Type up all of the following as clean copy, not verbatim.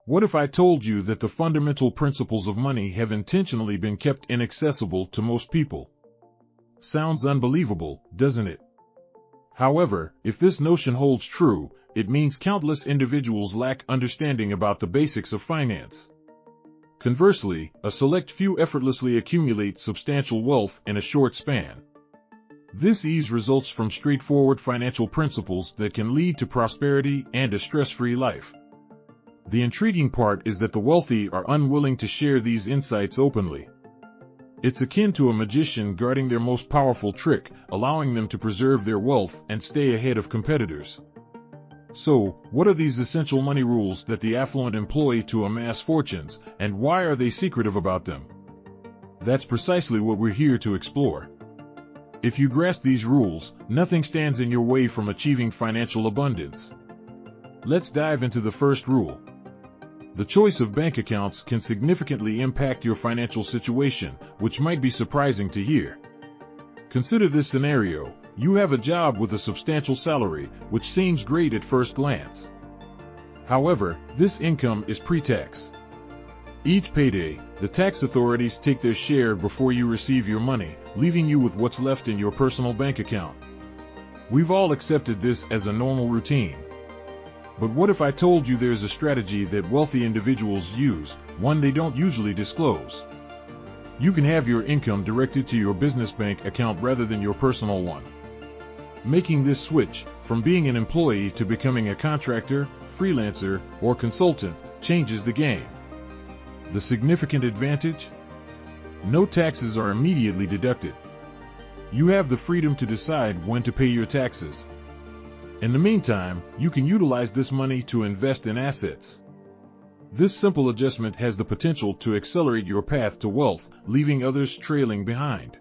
What if I told you that the fundamental principles of money have intentionally been kept inaccessible to most people? Sounds unbelievable, doesn't it? However, if this notion holds true, it means countless individuals lack understanding about the basics of finance. Conversely, a select few effortlessly accumulate substantial wealth in a short span. This ease results from straightforward financial principles that can lead to prosperity and a stress-free life. The intriguing part is that the wealthy are unwilling to share these insights openly. It's akin to a magician guarding their most powerful trick, allowing them to preserve their wealth and stay ahead of competitors. So, what are these essential money rules that the affluent employ to amass fortunes, and why are they secretive about them? That's precisely what we're here to explore. If you grasp these rules, nothing stands in your way from achieving financial abundance. Let's dive into the first rule. The choice of bank accounts can significantly impact your financial situation, which might be surprising to hear. Consider this scenario. You have a job with a substantial salary, which seems great at first glance. However, this income is pre-tax. Each payday, the tax authorities take their share before you receive your money, leaving you with what's left in your personal bank account. We've all accepted this as a normal routine. But what if I told you there's a strategy that wealthy individuals use, one they don't usually disclose? You can have your income directed to your business bank account rather than your personal one. Making this switch, from being an employee to becoming a contractor, freelancer, or consultant, changes the game. The significant advantage? No taxes are immediately deducted. You have the freedom to decide when to pay your taxes. In the meantime, you can utilize this money to invest in assets. This simple adjustment has the potential to accelerate your path to wealth, leaving others trailing behind.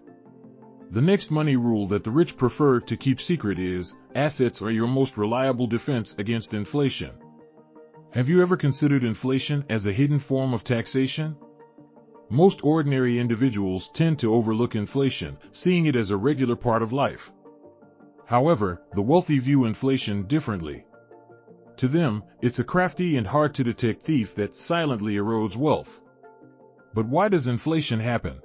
The next money rule that the rich prefer to keep secret is, assets are your most reliable defense against inflation. Have you ever considered inflation as a hidden form of taxation? Most ordinary individuals tend to overlook inflation, seeing it as a regular part of life. However, the wealthy view inflation differently. To them, it's a crafty and hard-to-detect thief that silently erodes wealth. But why does inflation happen?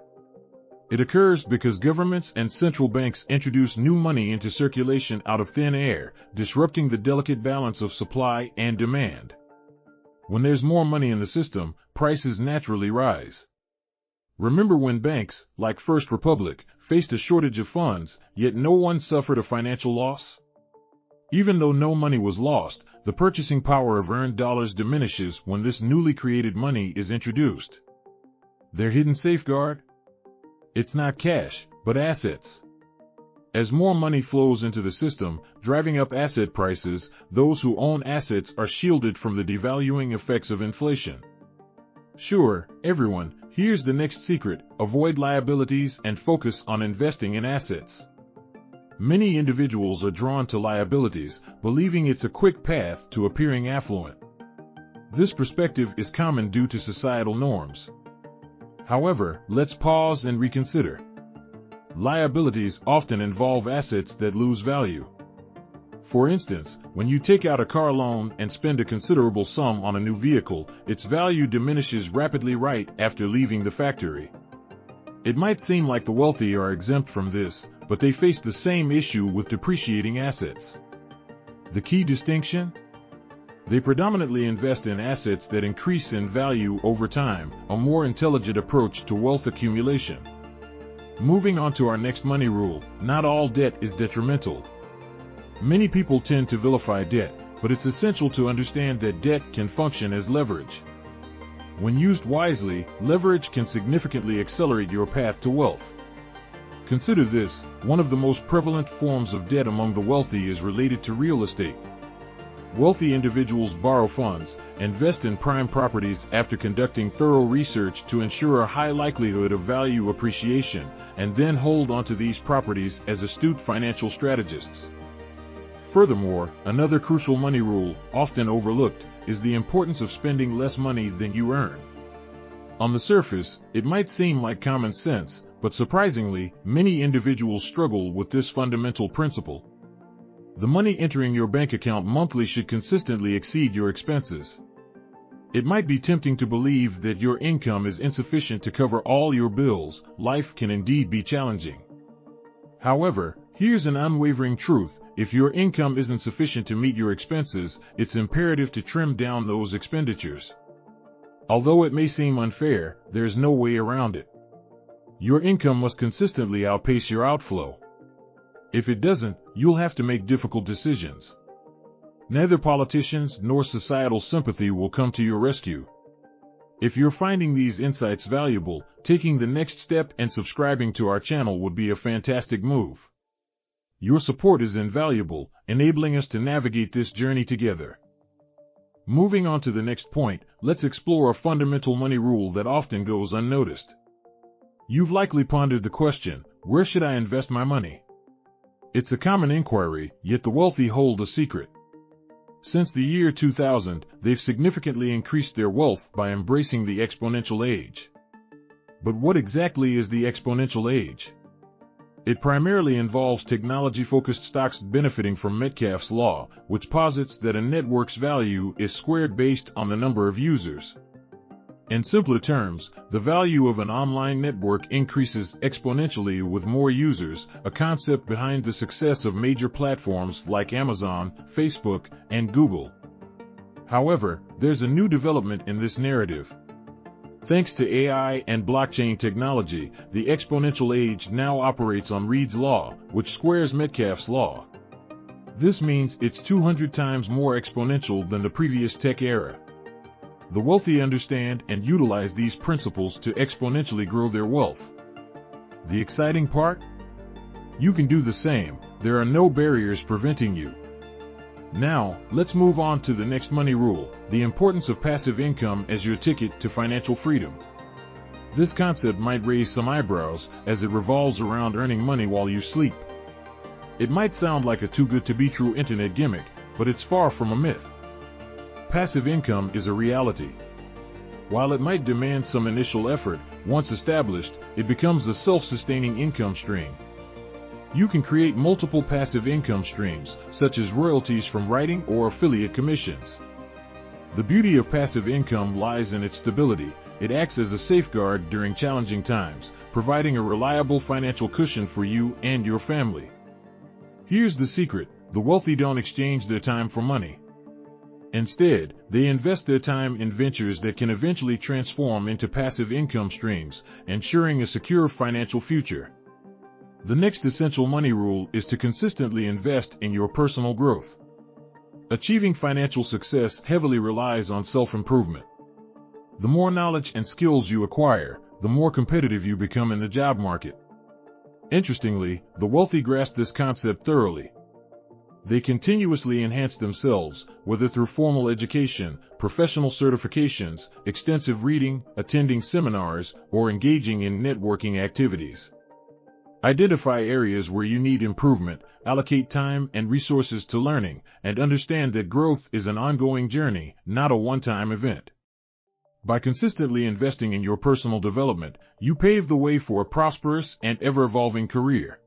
It occurs because governments and central banks introduce new money into circulation out of thin air, disrupting the delicate balance of supply and demand. When there's more money in the system, prices naturally rise. Remember when banks, like First Republic, faced a shortage of funds, yet no one suffered a financial loss? Even though no money was lost, the purchasing power of earned dollars diminishes when this newly created money is introduced. Their hidden safeguard? It's not cash, but assets. As more money flows into the system, driving up asset prices, those who own assets are shielded from the devaluing effects of inflation. Sure, everyone, here's the next secret: avoid liabilities and focus on investing in assets. Many individuals are drawn to liabilities, believing it's a quick path to appearing affluent. This perspective is common due to societal norms. However, let's pause and reconsider. Liabilities often involve assets that lose value. For instance, when you take out a car loan and spend a considerable sum on a new vehicle, its value diminishes rapidly right after leaving the factory. It might seem like the wealthy are exempt from this, but they face the same issue with depreciating assets. The key distinction? They predominantly invest in assets that increase in value over time, a more intelligent approach to wealth accumulation. Moving on to our next money rule: not all debt is detrimental. Many people tend to vilify debt, but it's essential to understand that debt can function as leverage. When used wisely, leverage can significantly accelerate your path to wealth. Consider this: one of the most prevalent forms of debt among the wealthy is related to real estate. Wealthy individuals borrow funds, invest in prime properties after conducting thorough research to ensure a high likelihood of value appreciation, and then hold onto these properties as astute financial strategists. Furthermore, another crucial money rule, often overlooked, is the importance of spending less money than you earn. On the surface, it might seem like common sense, but surprisingly, many individuals struggle with this fundamental principle. The money entering your bank account monthly should consistently exceed your expenses. It might be tempting to believe that your income is insufficient to cover all your bills. Life can indeed be challenging. However, here's an unwavering truth: if your income isn't sufficient to meet your expenses, it's imperative to trim down those expenditures. Although it may seem unfair, there's no way around it. Your income must consistently outpace your outflow. If it doesn't, you'll have to make difficult decisions. Neither politicians nor societal sympathy will come to your rescue. If you're finding these insights valuable, taking the next step and subscribing to our channel would be a fantastic move. Your support is invaluable, enabling us to navigate this journey together. Moving on to the next point, let's explore a fundamental money rule that often goes unnoticed. You've likely pondered the question, where should I invest my money? It's a common inquiry, yet the wealthy hold a secret. Since the year 2000, they've significantly increased their wealth by embracing the exponential age. But what exactly is the exponential age? It primarily involves technology-focused stocks benefiting from Metcalfe's law, which posits that a network's value is squared based on the number of users. In simpler terms, the value of an online network increases exponentially with more users, a concept behind the success of major platforms like Amazon, Facebook, and Google. However, there's a new development in this narrative. Thanks to AI and blockchain technology, the exponential age now operates on Reed's law, which squares Metcalfe's law. This means it's 200 times more exponential than the previous tech era. The wealthy understand and utilize these principles to exponentially grow their wealth. The exciting part? You can do the same. There are no barriers preventing you. Now, let's move on to the next money rule, the importance of passive income as your ticket to financial freedom. This concept might raise some eyebrows, as it revolves around earning money while you sleep. It might sound like a too-good-to-be-true internet gimmick, but it's far from a myth. Passive income is a reality. While it might demand some initial effort, once established, it becomes a self-sustaining income stream. You can create multiple passive income streams, such as royalties from writing or affiliate commissions. The beauty of passive income lies in its stability. It acts as a safeguard during challenging times, providing a reliable financial cushion for you and your family. Here's the secret: the wealthy don't exchange their time for money. Instead, they invest their time in ventures that can eventually transform into passive income streams, ensuring a secure financial future. The next essential money rule is to consistently invest in your personal growth. Achieving financial success heavily relies on self-improvement. The more knowledge and skills you acquire, the more competitive you become in the job market. Interestingly, the wealthy grasp this concept thoroughly. They continuously enhance themselves, whether through formal education, professional certifications, extensive reading, attending seminars, or engaging in networking activities. Identify areas where you need improvement, allocate time and resources to learning, and understand that growth is an ongoing journey, not a one-time event. By consistently investing in your personal development, you pave the way for a prosperous and ever-evolving career.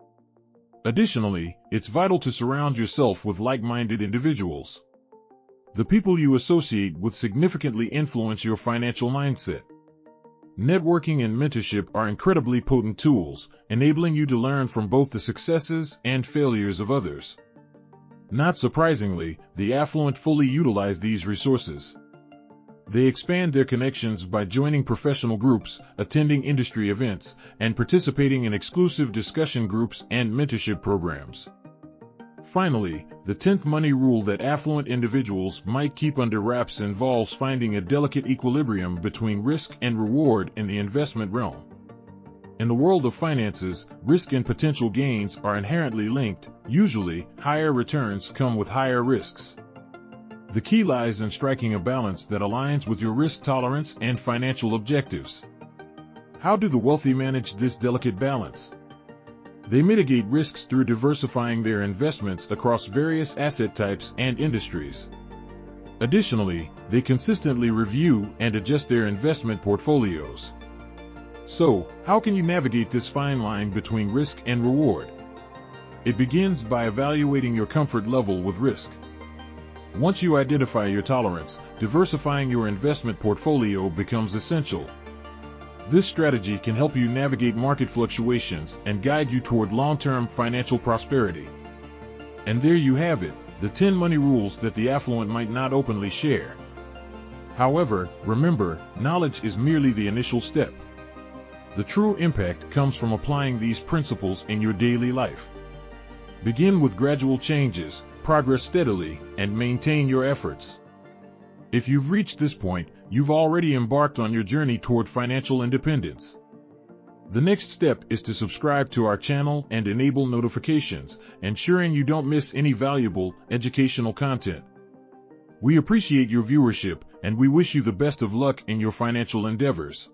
Additionally, it's vital to surround yourself with like-minded individuals. The people you associate with significantly influence your financial mindset. Networking and mentorship are incredibly potent tools, enabling you to learn from both the successes and failures of others. Not surprisingly, the affluent fully utilize these resources. They expand their connections by joining professional groups, attending industry events, and participating in exclusive discussion groups and mentorship programs. Finally, the 10th money rule that affluent individuals might keep under wraps involves finding a delicate equilibrium between risk and reward in the investment realm. In the world of finances, risk and potential gains are inherently linked. Usually, higher returns come with higher risks. The key lies in striking a balance that aligns with your risk tolerance and financial objectives. How do the wealthy manage this delicate balance? They mitigate risks through diversifying their investments across various asset types and industries. Additionally, they consistently review and adjust their investment portfolios. So, how can you navigate this fine line between risk and reward? It begins by evaluating your comfort level with risk. Once you identify your tolerance, diversifying your investment portfolio becomes essential. This strategy can help you navigate market fluctuations and guide you toward long-term financial prosperity. And there you have it, the 10 money rules that the affluent might not openly share. However, remember, knowledge is merely the initial step. The true impact comes from applying these principles in your daily life. Begin with gradual changes, progress steadily, and maintain your efforts. If you've reached this point, you've already embarked on your journey toward financial independence. The next step is to subscribe to our channel and enable notifications, ensuring you don't miss any valuable, educational content. We appreciate your viewership, and we wish you the best of luck in your financial endeavors.